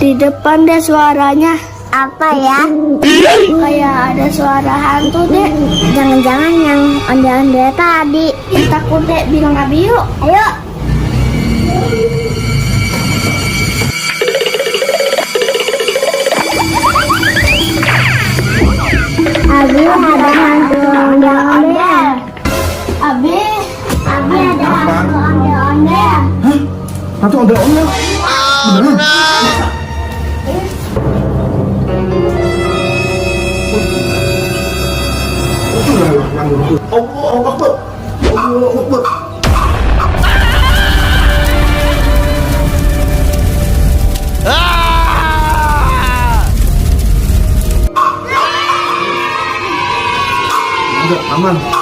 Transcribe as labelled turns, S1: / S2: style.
S1: Di depan deh suaranya.
S2: Apa ya?
S1: Kayak ada suara hantu deh.
S2: Jangan-jangan yang onde-onde tadi.
S1: Takut deh, bilang Abi yuk.
S2: Ayo. Abi ada hantu onde-onde.
S1: Abi
S2: Abi ada hantu onde-onde.
S3: Hantu ondel-ondel. Beneran? Allah Akbar. Allah Akbar. Udah aman.